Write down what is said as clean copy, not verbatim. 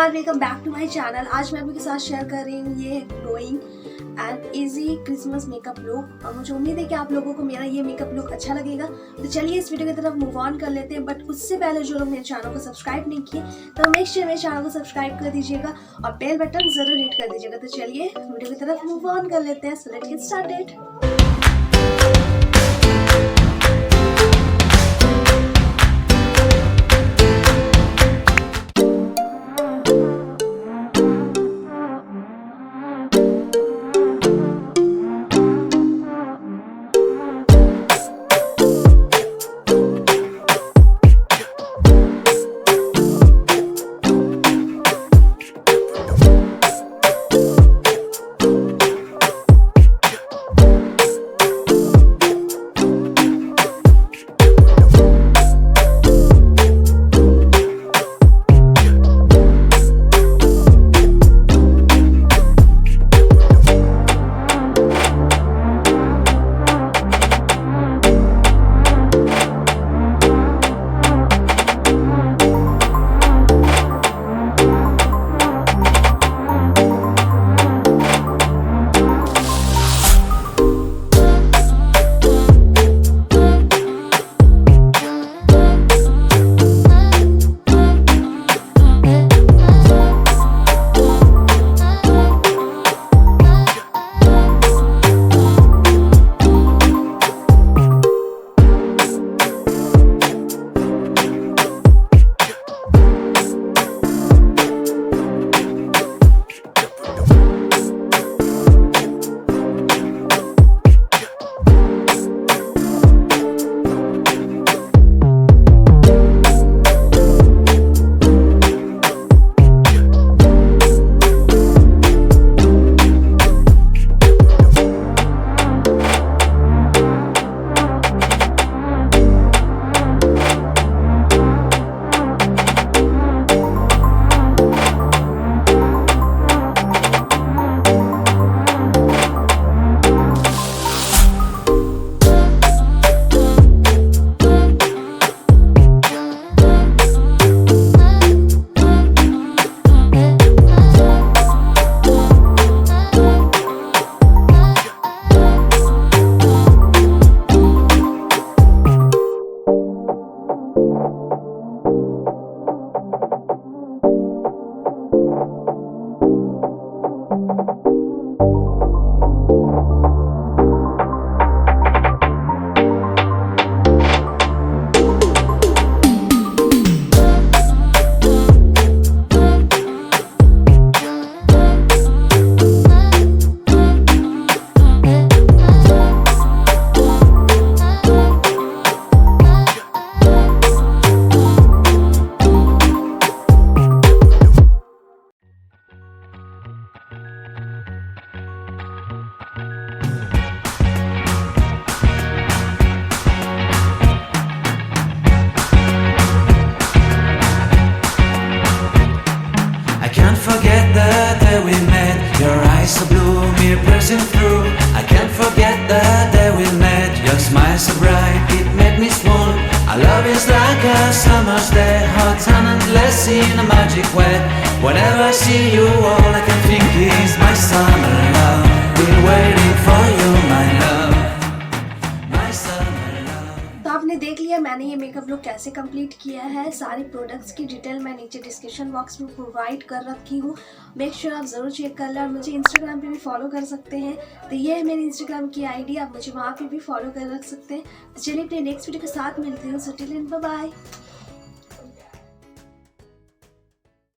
Everyone, welcome back to my channel. आज मैं आपके साथ शेयर कर रही हूँ ये glowing and easy Christmas makeup look और मुझे उम्मीद है कि आप लोगों को मेरा ये मेकअप लुक अच्छा लगेगा। तो चलिए इस वीडियो की तरफ मूव ऑन कर लेते हैं। बट उससे पहले जो लोग मेरे चैनल को सब्सक्राइब नहीं किए तो मेक श्योर मेरे चैनल को सब्सक्राइब कर दीजिएगा और बेल बटन जरूर हिट कर दीजिएगा। तो चलिए वीडियो की तरफ मूव ऑन कर लेते हैं। So let's get started. So blue, me pressing through. I can't forget the day we met. Your smile so bright, it made me swoon. Our love is like a summer's day, hot and endless in a magic way. Whenever I see you, all I can think is my summer love. Been waiting for you, my love, my summer love. तो आपने देख लिया मैंने ये makeup look कैसे complete किया है। सारे प्रोडक्ट्स की डिटेल मैं नीचे डिस्क्रिप्शन बॉक्स में प्रोवाइड कर रखी हूँ। मेक श्योर आप ज़रूर चेक कर लें और मुझे इंस्टाग्राम पे भी फॉलो कर सकते हैं। तो ये है मेरी इंस्टाग्राम की आईडी, आप मुझे वहाँ पे भी फॉलो कर रख सकते हैं। तो चलिए अपने नेक्स्ट वीडियो के साथ मिलती हूँ। So till then bye bye.